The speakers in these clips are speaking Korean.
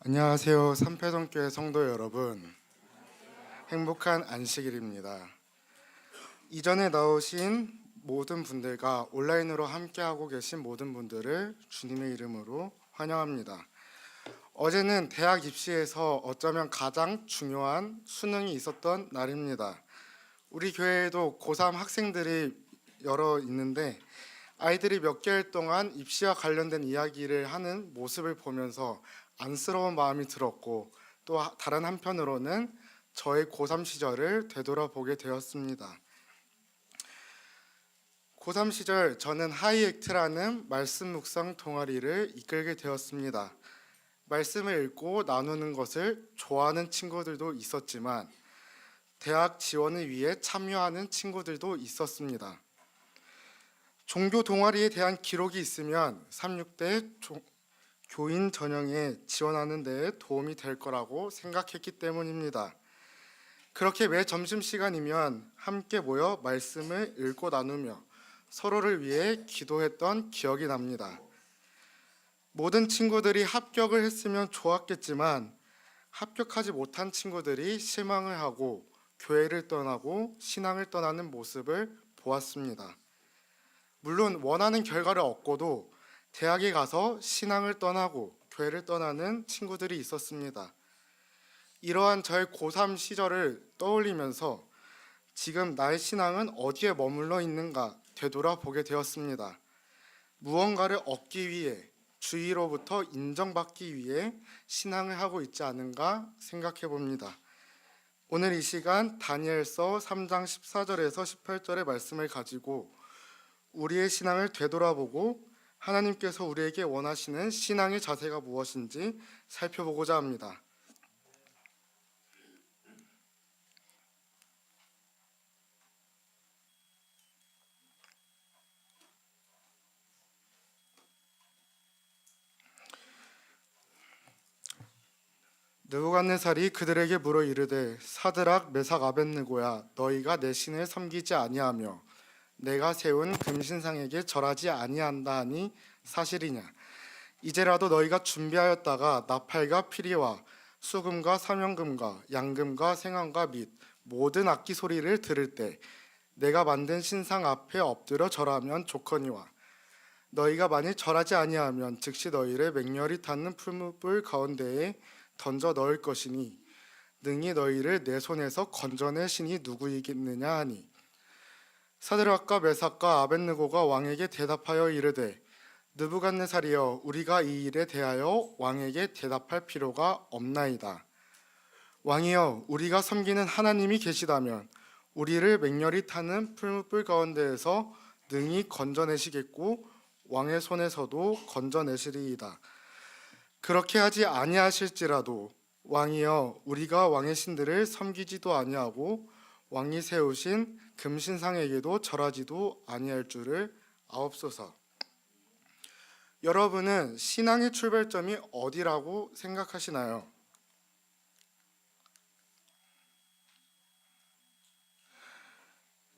안녕하세요. 삼패동교회 성도 여러분. 행복한 안식일입니다. 이전에 나오신 모든 분들과 온라인으로 함께하고 계신 모든 분들을 주님의 이름으로 환영합니다. 어제는 대학 입시에서 어쩌면 가장 중요한 수능이 있었던 날입니다. 우리 교회에도 고3 학생들이 여러 있는데 아이들이 몇 개월 동안 입시와 관련된 이야기를 하는 모습을 보면서 안쓰러운 마음이 들었고, 또 다른 한편으로는 저의 고3 시절을 되돌아보게 되었습니다. 고3 시절 저는 하이액트라는 말씀 묵상 동아리를 이끌게 되었습니다. 말씀을 읽고 나누는 것을 좋아하는 친구들도 있었지만 대학 지원을 위해 참여하는 친구들도 있었습니다. 종교 동아리에 대한 기록이 있으면 36대 교인 전형에 지원하는 데 도움이 될 거라고 생각했기 때문입니다. 그렇게 매 점심시간이면 함께 모여 말씀을 읽고 나누며 서로를 위해 기도했던 기억이 납니다. 모든 친구들이 합격을 했으면 좋았겠지만 합격하지 못한 친구들이 실망을 하고 교회를 떠나고 신앙을 떠나는 모습을 보았습니다. 물론 원하는 결과를 얻고도 대학에 가서 신앙을 떠나고 교회를 떠나는 친구들이 있었습니다. 이러한 저의 고3 시절을 떠올리면서 지금 나의 신앙은 어디에 머물러 있는가 되돌아보게 되었습니다. 무언가를 얻기 위해, 주위로부터 인정받기 위해 신앙을 하고 있지 않은가 생각해 봅니다. 오늘 이 시간 다니엘서 3장 14절에서 18절의 말씀을 가지고 우리의 신앙을 되돌아보고 하나님께서 우리에게 원하시는 신앙의 자세가 무엇인지 살펴보고자 합니다. 느부갓네살이 그들에게 물어 이르되 사드락 메삭 아벳느고야 너희가 내 신을 섬기지 아니하며 내가 세운 금신상에게 절하지 아니한다 하니 사실이냐? 이제라도 너희가 준비하였다가 나팔과 피리와 수금과 사명금과 양금과 생황과 및 모든 악기 소리를 들을 때 내가 만든 신상 앞에 엎드려 절하면 좋거니와 너희가 만일 절하지 아니하면 즉시 너희를 맹렬히 닿는 풀무불 가운데에 던져 넣을 것이니 능히 너희를 내 손에서 건져낼 신이 누구이겠느냐 하니 사드락과 메삭과 아벳느고가 왕에게 대답하여 이르되 느부갓네살이여 우리가 이 일에 대하여 왕에게 대답할 필요가 없나이다. 왕이여 우리가 섬기는 하나님이 계시다면 우리를 맹렬히 타는 풀무불 가운데에서 능히 건져내시겠고 왕의 손에서도 건져내시리이다. 그렇게 하지 아니하실지라도 왕이여 우리가 왕의 신들을 섬기지도 아니하고 왕이 세우신 금신상에게도 절하지도 아니할 줄을 아옵소서. 여러분은 신앙의 출발점이 어디라고 생각하시나요?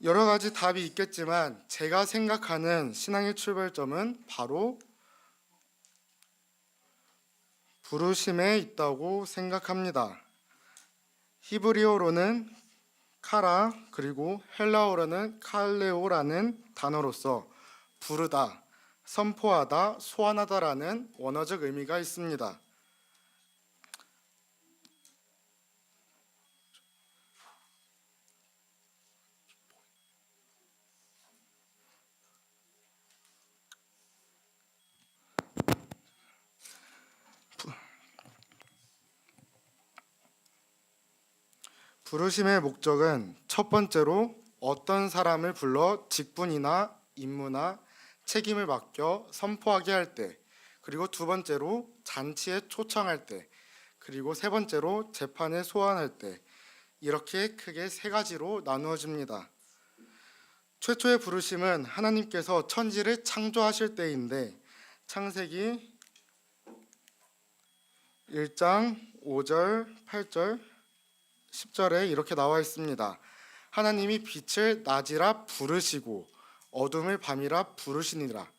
여러 가지 답이 있겠지만 제가 생각하는 신앙의 출발점은 바로 부르심에 있다고 생각합니다. 히브리어로는 카라 그리고 헬라어로는 칼레오라는 단어로서 부르다, 선포하다, 소환하다라는 원어적 의미가 있습니다. 부르심의 목적은 첫 번째로 어떤 사람을 불러 직분이나 임무나 책임을 맡겨 선포하게 할 때, 그리고 두 번째로 잔치에 초청할 때, 그리고 세 번째로 재판에 소환할 때, 이렇게 크게 세 가지로 나누어집니다. 최초의 부르심은 하나님께서 천지를 창조하실 때인데 창세기 1장 5절, 8절, 10절에 이렇게 나와 있습니다. 하나님이 빛을 낮이라 부르시고 어둠을 밤이라 부르시니라.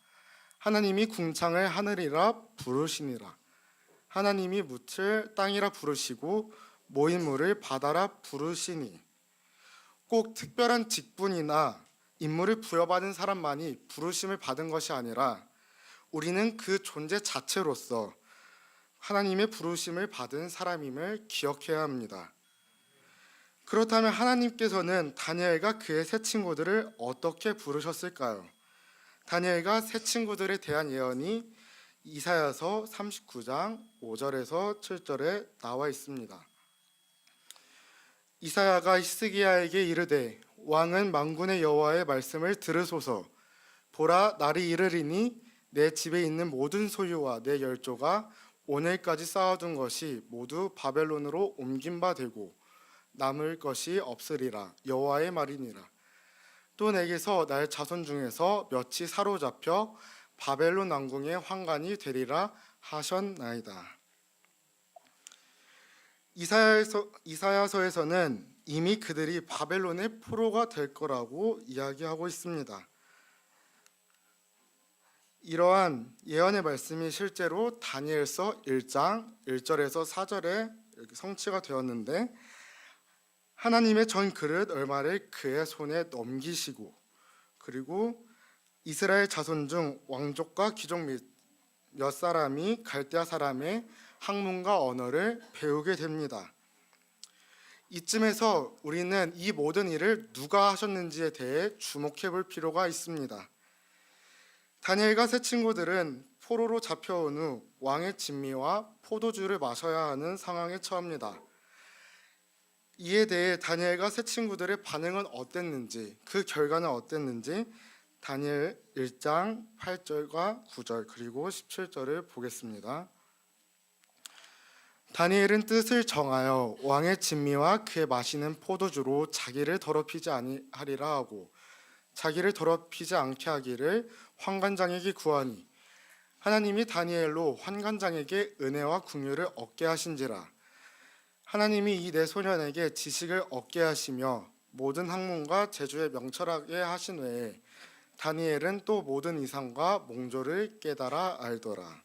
하나님이 궁창을 하늘이라 부르시니라. 하나님이 묻을 땅이라 부르시고 모인 물을 바다라 부르시니. 꼭 특별한 직분이나 임무를 부여받은 사람만이 부르심을 받은 것이 아니라 우리는 그 존재 자체로서 하나님의 부르심을 받은 사람임을 기억해야 합니다. 그렇다면 하나님께서는 다니엘과 그의 세 친구들을 어떻게 부르셨을까요? 다니엘과 세 친구들에 대한 예언이 이사야서 39장 5절에서 7절에 나와 있습니다. 이사야가 히스기야에게 이르되 왕은 만군의 여호와의 말씀을 들으소서. 보라, 날이 이르리니 내 집에 있는 모든 소유와 내 열조가 오늘까지 쌓아둔 것이 모두 바벨론으로 옮긴 바 되고 남을 것이 없으리라. 여호와의 말이니라. 또 내게서 나의 자손 중에서 몇이 사로잡혀 바벨론 왕궁의 환관이 되리라 하셨나이다. 이사야서에서는 이미 그들이 바벨론의 포로가 될 거라고 이야기하고 있습니다. 이러한 예언의 말씀이 실제로 다니엘서 1장 1절에서 4절에 성취가 되었는데, 하나님의 전 그릇 얼마를 그의 손에 넘기시고, 그리고 이스라엘 자손 중 왕족과 귀족 몇 사람이 갈대아 사람의 학문과 언어를 배우게 됩니다. 이쯤에서 우리는 이 모든 일을 누가 하셨는지에 대해 주목해 볼 필요가 있습니다. 다니엘과 세 친구들은 포로로 잡혀온 후 왕의 진미와 포도주를 마셔야 하는 상황에 처합니다. 이에 대해 다니엘과 세 친구들의 반응은 어땠는지, 그 결과는 어땠는지 다니엘 1장 8절과 9절 그리고 17절을 보겠습니다. 다니엘은 뜻을 정하여 왕의 진미와 그의 마시는 포도주로 자기를 더럽히지 아니하리라 하고 자기를 더럽히지 않게 하기를 환관장에게 구하니 하나님이 다니엘로 환관장에게 은혜와 긍휼을 얻게 하신지라. 하나님이 이 네 소년에게 지식을 얻게 하시며 모든 학문과 재주에 명철하게 하신 외에 다니엘은 또 모든 이상과 몽조를 깨달아 알더라.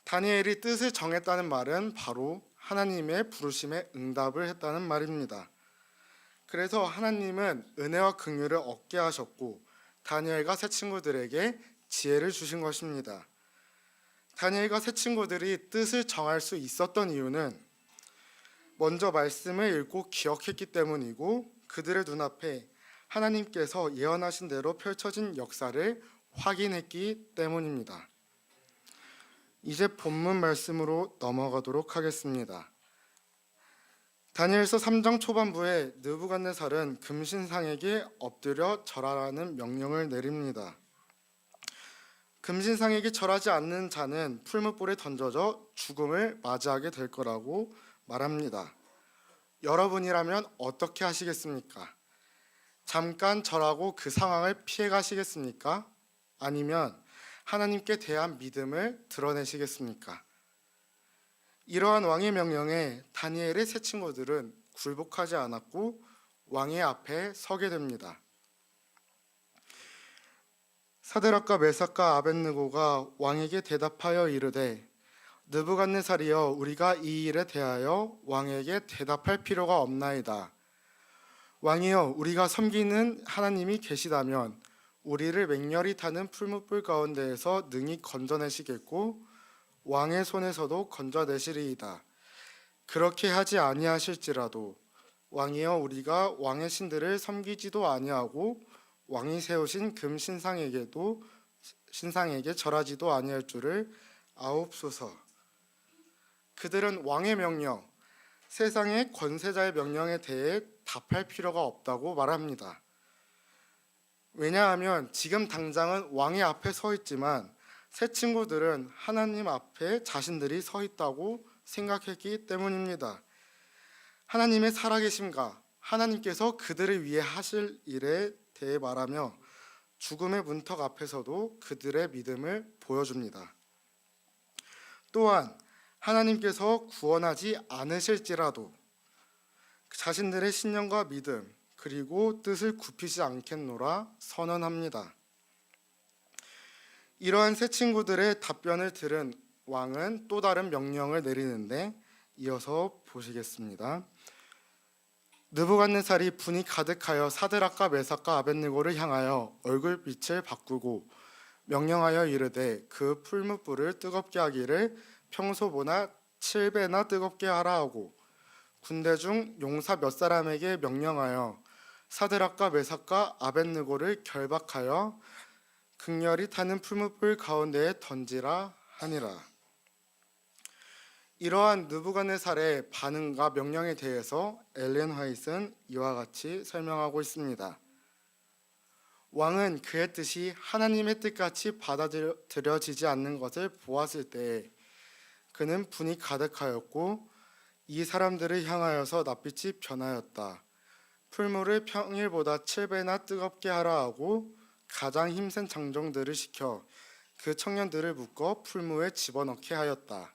다니엘이 뜻을 정했다는 말은 바로 하나님의 부르심에 응답을 했다는 말입니다. 그래서 하나님은 은혜와 긍휼을 얻게 하셨고 다니엘과 세 친구들에게 지혜를 주신 것입니다. 다니엘과 세 친구들이 뜻을 정할 수 있었던 이유는 먼저 말씀을 읽고 기억했기 때문이고, 그들의 눈앞에 하나님께서 예언하신 대로 펼쳐진 역사를 확인했기 때문입니다. 이제 본문 말씀으로 넘어가도록 하겠습니다. 다니엘서 3장 초반부에 느부갓네살은 금신상에게 엎드려 절하라는 명령을 내립니다. 금신상에게 절하지 않는 자는 풀무불에 던져져 죽음을 맞이하게 될 거라고 말합니다. 여러분이라면 어떻게 하시겠습니까? 잠깐 절하고 그 상황을 피해 가시겠습니까? 아니면 하나님께 대한 믿음을 드러내시겠습니까? 이러한 왕의 명령에 다니엘의 세 친구들은 굴복하지 않았고 왕의 앞에 서게 됩니다. 사드락과 메삭과 아벳느고가 왕에게 대답하여 이르되 느부갓네살이여, 우리가 이 일에 대하여 왕에게 대답할 필요가 없나이다. 왕이여, 우리가 섬기는 하나님이 계시다면 우리를 맹렬히 타는 풀무불 가운데에서 능히 건져내시겠고 왕의 손에서도 건져내시리이다. 그렇게 하지 아니하실지라도 왕이여, 우리가 왕의 신들을 섬기지도 아니하고 왕이 세우신 금 신상에게 절하지도 아니할 줄을 아옵소서. 그들은 왕의 명령, 세상의 권세자의 명령에 대해 답할 필요가 없다고 말합니다. 왜냐하면 지금 당장은 왕의 앞에 서 있지만 세 친구들은 하나님 앞에 자신들이 서 있다고 생각했기 때문입니다. 하나님의 살아계심과 하나님께서 그들을 위해 하실 일에 대해 말하며 죽음의 문턱 앞에서도 그들의 믿음을 보여줍니다. 또한 하나님께서 구원하지 않으실지라도 자신들의 신념과 믿음 그리고 뜻을 굽히지 않겠노라 선언합니다. 이러한 세 친구들의 답변을 들은 왕은 또 다른 명령을 내리는데 이어서 보시겠습니다. 느부갓네살이 분이 가득하여 사드락과 메삭과 아벳느고를 향하여 얼굴빛을 바꾸고 명령하여 이르되 그 풀무불을 뜨겁게 하기를 평소보다 7배나 뜨겁게 하라 하고 군대 중 용사 몇 사람에게 명령하여 사드락과 메삭과 아벳느고를 결박하여 극렬히 타는 풀무불 가운데에 던지라 하니라. 이러한 느부갓네살의 반응과 명령에 대해서 엘렌 화이트는 이와 같이 설명하고 있습니다. 왕은 그의 뜻이 하나님의 뜻같이 받아들여지지 않는 것을 보았을 때 그는 분이 가득하였고 이 사람들을 향하여서 낯빛이 변하였다. 풀물을 평일보다 7배나 뜨겁게 하라 하고 가장 힘센 장정들을 시켜 그 청년들을 묶어 풀무에 집어넣게 하였다.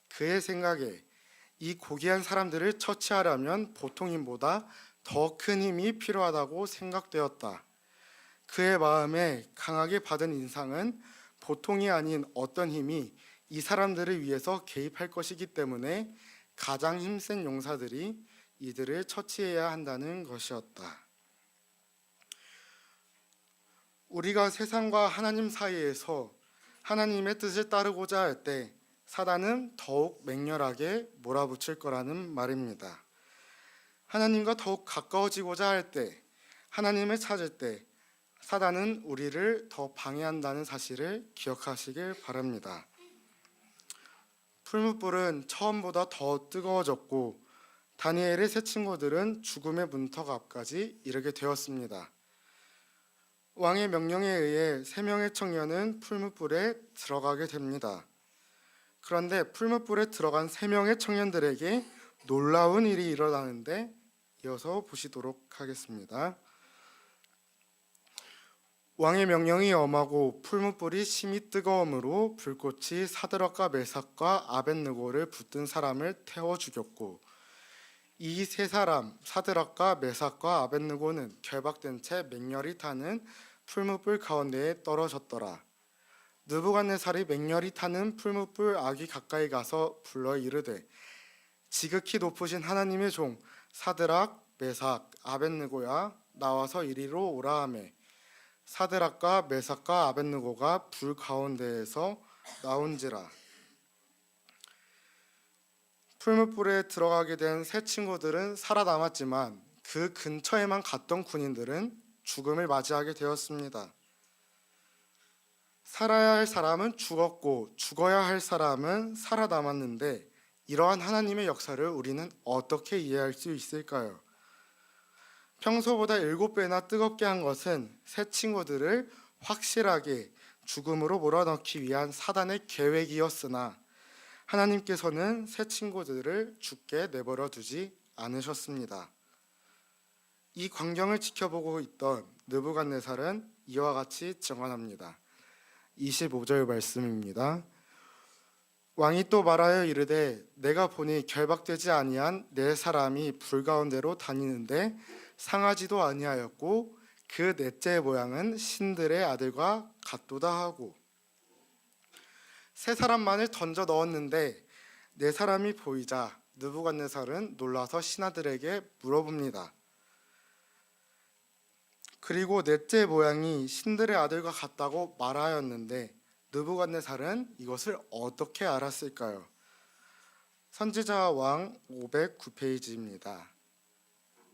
그의 생각에 이 고귀한 사람들을 처치하려면 보통 힘보다 더 큰 힘이 필요하다고 생각되었다. 그의 마음에 강하게 받은 인상은 보통이 아닌 어떤 힘이 이 사람들을 위해서 개입할 것이기 때문에 가장 힘센 용사들이 이들을 처치해야 한다는 것이었다. 우리가 세상과 하나님 사이에서 하나님의 뜻을 따르고자 할 때 사단은 더욱 맹렬하게 몰아붙일 거라는 말입니다. 하나님과 더욱 가까워지고자 할 때, 하나님을 찾을 때 사단은 우리를 더 방해한다는 사실을 기억하시길 바랍니다. 풀무불은 처음보다 더 뜨거워졌고 다니엘의 세 친구들은 죽음의 문턱 앞까지 이르게 되었습니다. 왕의 명령에 의해 3명의 청년은 풀무불에 들어가게 됩니다. 그런데 풀무불에 들어간 3명의 청년들에게 놀라운 일이 일어나는데 이어서 보시도록 하겠습니다. 왕의 명령이 엄하고 풀무불이 심히 뜨거움으로 불꽃이 사드락과 메삭과 아벳느고를 붙든 사람을 태워 죽였고 이 세 사람 사드락과 메삭과 아벳느고는 결박된 채 맹렬히 타는 풀무불 가운데에 떨어졌더라. 느부갓네살이 맹렬히 타는 풀무불 악이 가까이 가서 불러 이르되 지극히 높으신 하나님의 종 사드락 메삭 아벳느고야 나와서 이리로 오라 하매 사드락과 메삭과 아벳느고가 불 가운데에서 나온지라. 풀무불에 들어가게 된 세 친구들은 살아남았지만 그 근처에만 갔던 군인들은 죽음을 맞이하게 되었습니다. 살아야 할 사람은 죽었고 죽어야 할 사람은 살아남았는데 이러한 하나님의 역사를 우리는 어떻게 이해할 수 있을까요? 평소보다 7배나 뜨겁게 한 것은 세 친구들을 확실하게 죽음으로 몰아넣기 위한 사단의 계획이었으나 하나님께서는 세 친구들을 죽게 내버려 두지 않으셨습니다. 이 광경을 지켜보고 있던 느부갓네살은 이와 같이 증언합니다. 25절 말씀입니다. 왕이 또 말하여 이르되 내가 보니 결박되지 아니한 네 사람이 불 가운데로 다니는데 상하지도 아니하였고 그 넷째 모양은 신들의 아들과 같도다 하고 세 사람만을 던져 넣었는데 네 사람이 보이자 느부갓네살은 놀라서 신하들에게 물어봅니다. 그리고 넷째 모양이 신들의 아들과 같다고 말하였는데 느부갓네살은 이것을 어떻게 알았을까요? 선지자 왕 509페이지입니다.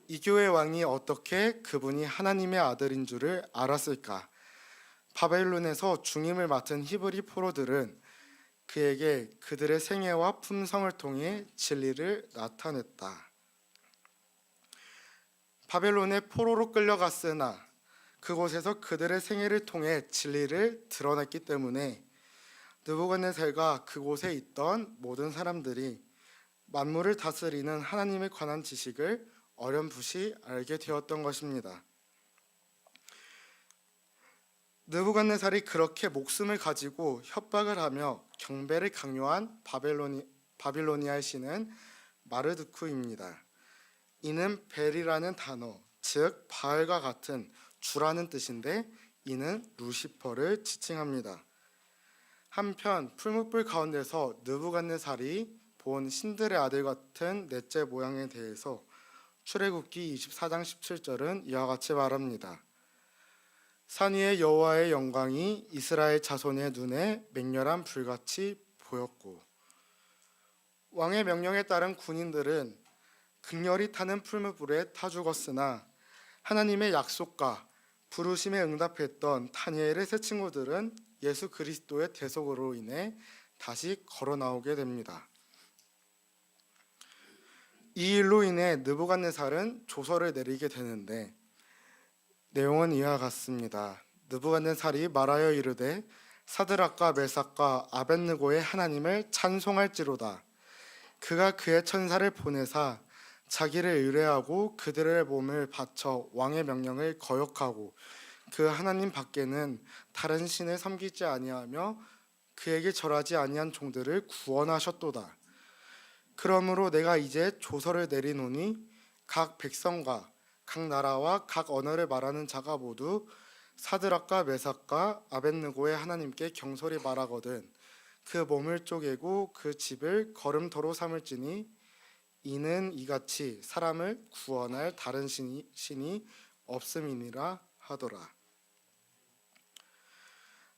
이교의 왕이 어떻게 그분이 하나님의 아들인 줄을 알았을까? 바벨론에서 중임을 맡은 히브리 포로들은 그에게 그들의 생애와 품성을 통해 진리를 나타냈다. 바벨론에 포로로 끌려갔으나 그곳에서 그들의 생애를 통해 진리를 드러냈기 때문에 느부갓네살과 그곳에 있던 모든 사람들이 만물을 다스리는 하나님에 관한 지식을 어렴풋이 알게 되었던 것입니다. 느부갓네살이 그렇게 목숨을 가지고 협박을 하며 경배를 강요한 바빌로니아의 신은 마르두크입니다. 이는 벨이라는 단어, 즉 바알과 같은 주라는 뜻인데 이는 루시퍼를 지칭합니다. 한편 풀무불 가운데서 느부갓네살이 본 신들의 아들 같은 넷째 모양에 대해서 출애굽기 24장 17절은 이와 같이 말합니다. 산 위의 여호와의 영광이 이스라엘 자손의 눈에 맹렬한 불같이 보였고, 왕의 명령에 따른 군인들은 극렬히 타는 풀무불에 타 죽었으나 하나님의 약속과 부르심에 응답했던 다니엘의 세 친구들은 예수 그리스도의 대속으로 인해 다시 걸어 나오게 됩니다. 이 일로 인해 느부갓네살은 조서를 내리게 되는데 내용은 이와 같습니다. 느부갓네살이 말하여 이르되 사드락과 메삭과 아벳느고의 하나님을 찬송할지로다. 그가 그의 천사를 보내사 자기를 의뢰하고 그들의 몸을 바쳐 왕의 명령을 거역하고 그 하나님 밖에는 다른 신을 섬기지 아니하며 그에게 절하지 아니한 종들을 구원하셨도다. 그러므로 내가 이제 조서를 내리노니 각 백성과 각 나라와 각 언어를 말하는 자가 모두 사드락과 메삭과 아벳느고의 하나님께 경솔히 말하거든 그 몸을 쪼개고 그 집을 거름터로 삼을지니 이는 이같이 사람을 구원할 다른 신이 없음이니라 하더라.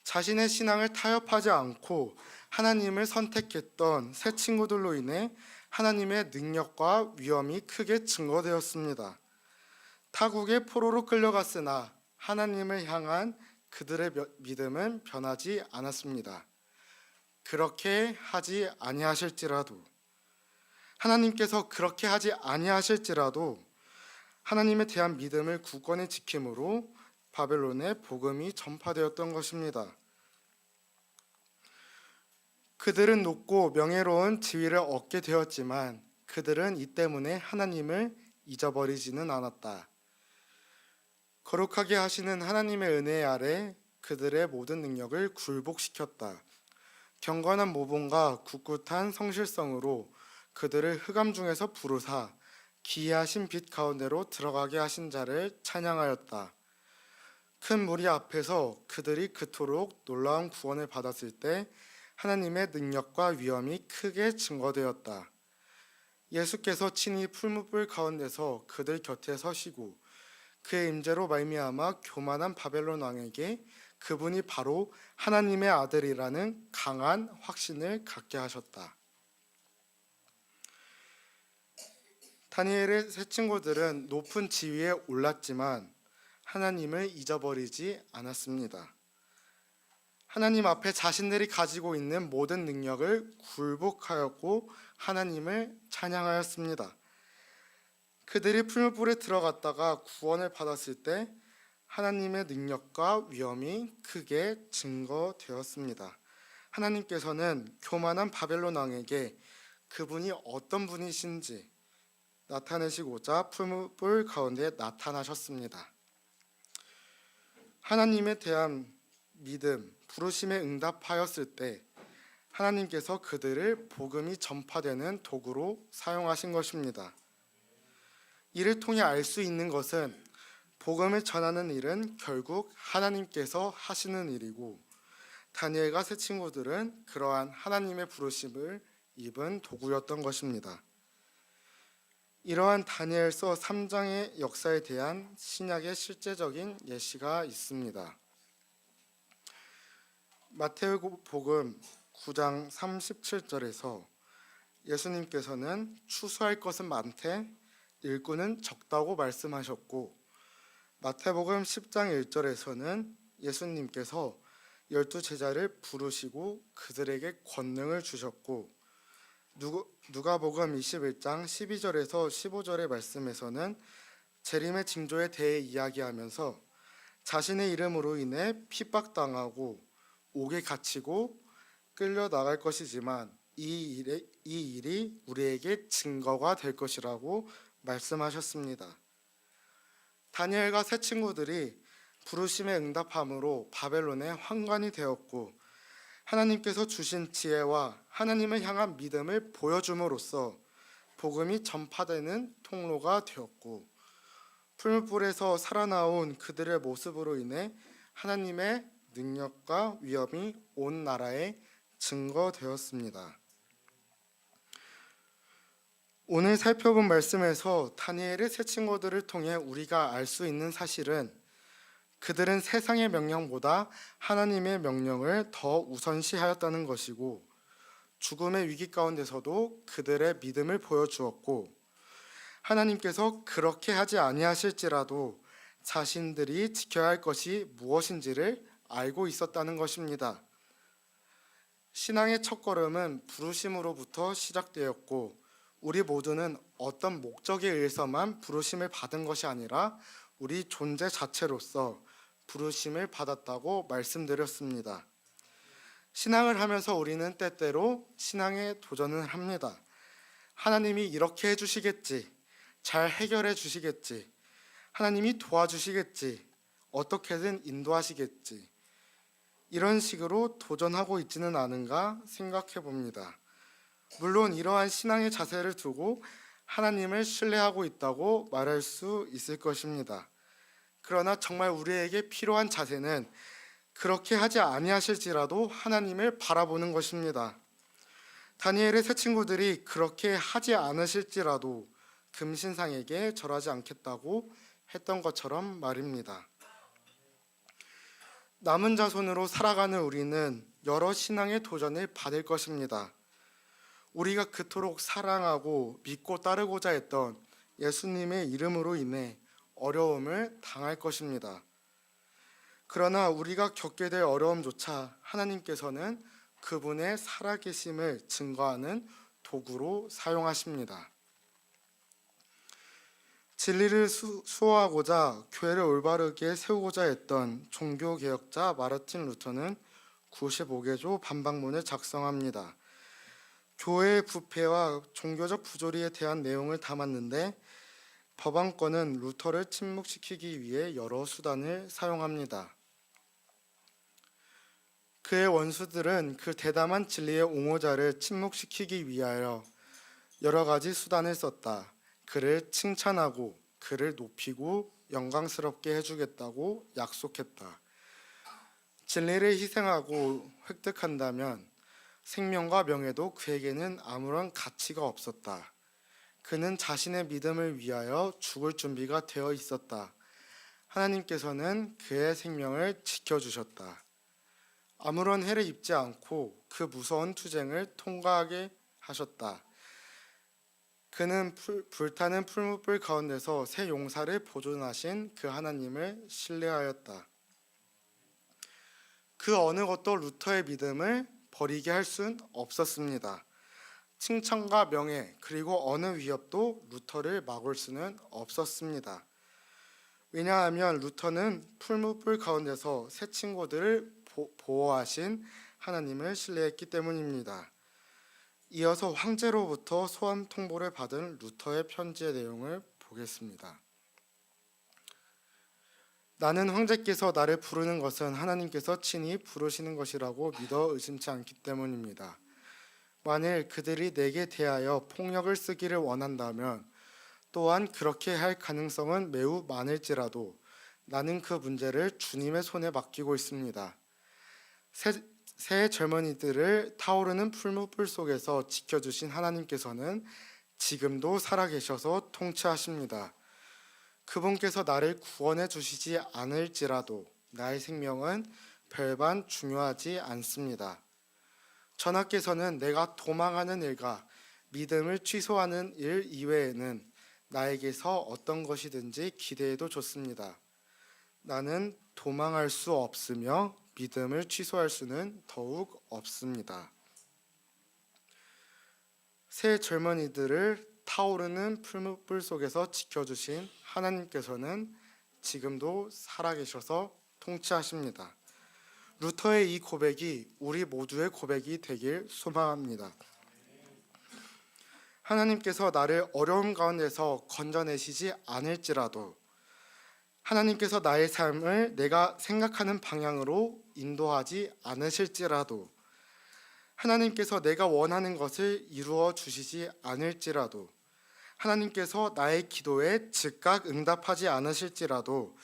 자신의 신앙을 타협하지 않고 하나님을 선택했던 세 친구들로 인해 하나님의 능력과 위엄이 크게 증거되었습니다. 타국의 포로로 끌려갔으나 하나님을 향한 그들의 믿음은 변하지 않았습니다. 그렇게 하지 아니하실지라도 하나님께서 그렇게 하지 아니하실지라도 하나님에 대한 믿음을 굳건히 지킴으로 바벨론에 복음이 전파되었던 것입니다. 그들은 높고 명예로운 지위를 얻게 되었지만 그들은 이 때문에 하나님을 잊어버리지는 않았다. 거룩하게 하시는 하나님의 은혜 아래 그들의 모든 능력을 굴복시켰다. 경건한 모범과 굳굳한 성실성으로 그들을 흑암 중에서 부르사 기이하신 빛 가운데로 들어가게 하신 자를 찬양하였다. 큰 무리 앞에서 그들이 그토록 놀라운 구원을 받았을 때 하나님의 능력과 위엄이 크게 증거되었다. 예수께서 친히 풀무불 가운데서 그들 곁에 서시고 그의 임재로 말미암아 교만한 바벨론 왕에게 그분이 바로 하나님의 아들이라는 강한 확신을 갖게 하셨다. 다니엘의 세 친구들은 높은 지위에 올랐지만 하나님을 잊어버리지 않았습니다. 하나님 앞에 자신들이 가지고 있는 모든 능력을 굴복하였고 하나님을 찬양하였습니다. 그들이 풀무불에 들어갔다가 구원을 받았을 때 하나님의 능력과 위엄이 크게 증거되었습니다. 하나님께서는 교만한 바벨론 왕에게 그분이 어떤 분이신지 나타내시고자 풀무불 가운데 나타나셨습니다. 하나님에 대한 믿음, 부르심에 응답하였을 때 하나님께서 그들을 복음이 전파되는 도구로 사용하신 것입니다. 이를 통해 알 수 있는 것은 복음을 전하는 일은 결국 하나님께서 하시는 일이고 다니엘과 세 친구들은 그러한 하나님의 부르심을 입은 도구였던 것입니다. 이러한 다니엘서 3장의 역사에 대한 신약의 실제적인 예시가 있습니다. 마태복음 9장 37절에서 예수님께서는 추수할 것은 많되 일꾼은 적다고 말씀하셨고 마태복음 10장 1절에서는 예수님께서 12제자를 부르시고 그들에게 권능을 주셨고 누가복음 21장 12절에서 15절의 말씀에서는 재림의 징조에 대해 이야기하면서 자신의 이름으로 인해 핍박당하고 옥에 갇히고 끌려나갈 것이지만 이 일이 우리에게 증거가 될 것이라고 말씀하셨습니다. 다니엘과 세 친구들이 부르심에 응답함으로 바벨론의 환관이 되었고 하나님께서 주신 지혜와 하나님을 향한 믿음을 보여줌으로써 복음이 전파되는 통로가 되었고 풀무불에서 살아나온 그들의 모습으로 인해 하나님의 능력과 위엄이 온 나라에 증거되었습니다. 오늘 살펴본 말씀에서 다니엘의 세 친구들을 통해 우리가 알 수 있는 사실은 그들은 세상의 명령보다 하나님의 명령을 더 우선시하였다는 것이고, 죽음의 위기 가운데서도 그들의 믿음을 보여주었고, 하나님께서 그렇게 하지 아니하실지라도 자신들이 지켜야 할 것이 무엇인지를 알고 있었다는 것입니다. 신앙의 첫걸음은 부르심으로부터 시작되었고, 우리 모두는 어떤 목적에 의해서만 부르심을 받은 것이 아니라 우리 존재 자체로서 부르심을 받았다고 말씀드렸습니다. 신앙을 하면서 우리는 때때로 신앙에 도전을 합니다. 하나님이 이렇게 해주시겠지, 잘 해결해 주시겠지, 하나님이 도와주시겠지, 어떻게든 인도하시겠지, 이런 식으로 도전하고 있지는 않은가 생각해 봅니다. 물론 이러한 신앙의 자세를 두고 하나님을 신뢰하고 있다고 말할 수 있을 것입니다. 그러나 정말 우리에게 필요한 자세는 그렇게 하지 아니하실지라도 하나님을 바라보는 것입니다. 다니엘의 세 친구들이 그렇게 하지 않으실지라도 금신상에게 절하지 않겠다고 했던 것처럼 말입니다. 남은 자손으로 살아가는 우리는 여러 신앙의 도전을 받을 것입니다. 우리가 그토록 사랑하고 믿고 따르고자 했던 예수님의 이름으로 인해 어려움을 당할 것입니다. 그러나 우리가 겪게 될 어려움조차 하나님께서는 그분의 살아계심을 증거하는 도구로 사용하십니다. 진리를 수호하고자 교회를 올바르게 세우고자 했던 종교개혁자 마르틴 루터는 95개조 반박문을 작성합니다. 교회의 부패와 종교적 부조리에 대한 내용을 담았는데, 법안권은 루터를 침묵시키기 위해 여러 수단을 사용합니다. 그의 원수들은 그 대담한 진리의 옹호자를 침묵시키기 위하여 여러 가지 수단을 썼다. 그를 칭찬하고 그를 높이고 영광스럽게 해주겠다고 약속했다. 진리를 희생하고 획득한다면 생명과 명예도 그에게는 아무런 가치가 없었다. 그는 자신의 믿음을 위하여 죽을 준비가 되어 있었다. 하나님께서는 그의 생명을 지켜주셨다. 아무런 해를 입지 않고 그 무서운 투쟁을 통과하게 하셨다. 그는 불타는 풀무불 가운데서 새 용사를 보존하신 그 하나님을 신뢰하였다. 그 어느 것도 루터의 믿음을 버리게 할 수는 없었습니다. 칭찬과 명예 그리고 어느 위협도 루터를 막을 수는 없었습니다. 왜냐하면 루터는 풀무불 가운데서 새 친구들을 보호하신 하나님을 신뢰했기 때문입니다. 이어서 황제로부터 소환 통보를 받은 루터의 편지의 내용을 보겠습니다. 나는 황제께서 나를 부르는 것은 하나님께서 친히 부르시는 것이라고 믿어 의심치 않기 때문입니다. 만일 그들이 내게 대하여 폭력을 쓰기를 원한다면, 또한 그렇게 할 가능성은 매우 많을지라도 나는 그 문제를 주님의 손에 맡기고 있습니다. 새 젊은이들을 타오르는 풀무불 속에서 지켜주신 하나님께서는 지금도 살아계셔서 통치하십니다. 그분께서 나를 구원해 주시지 않을지라도 나의 생명은 별반 중요하지 않습니다. 전하께서는 내가 도망하는 일과 믿음을 취소하는 일 이외에는 나에게서 어떤 것이든지 기대해도 좋습니다. 나는 도망할 수 없으며 믿음을 취소할 수는 더욱 없습니다. 새 젊은이들을 타오르는 풀무불 속에서 지켜주신 하나님께서는 지금도 살아계셔서 통치하십니다. 루터의 이 고백이 우리 모두의 고백이 되길 소망합니다. 하나님께서 나를 어려움 가운데서 건져내시지 않을지라도, 하나님께서 나의 삶을 내가 생각하는 방향으로 인도하지 않으실지라도, 하나님께서 내가 원하는 것을 이루어 주시지 않을지라도, 하나님께서 나의 기도에 즉각 응답하지 않으실지라도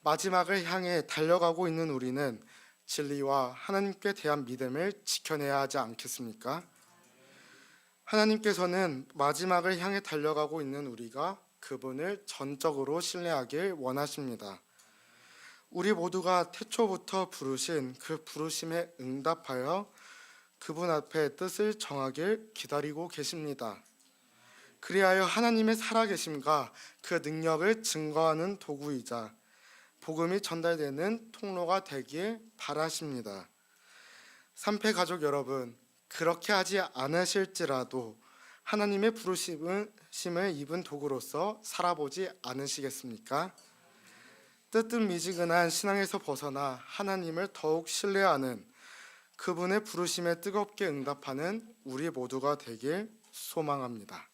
마지막을 향해 달려가고 있는 우리는 진리와 하나님께 대한 믿음을 지켜내야 하지 않겠습니까? 하나님께서는 마지막을 향해 달려가고 있는 우리가 그분을 전적으로 신뢰하길 원하십니다. 우리 모두가 태초부터 부르신 그 부르심에 응답하여 그분 앞에 뜻을 정하길 기다리고 계십니다. 그리하여 하나님의 살아계심과 그 능력을 증거하는 도구이자 복음이 전달되는 통로가 되길 바라십니다. 삼패 가족 여러분, 그렇게 하지 않으실지라도 하나님의 부르심을 입은 도구로서 살아보지 않으시겠습니까? 뜨뜻미지근한 신앙에서 벗어나 하나님을 더욱 신뢰하는 그분의 부르심에 뜨겁게 응답하는 우리 모두가 되길 소망합니다.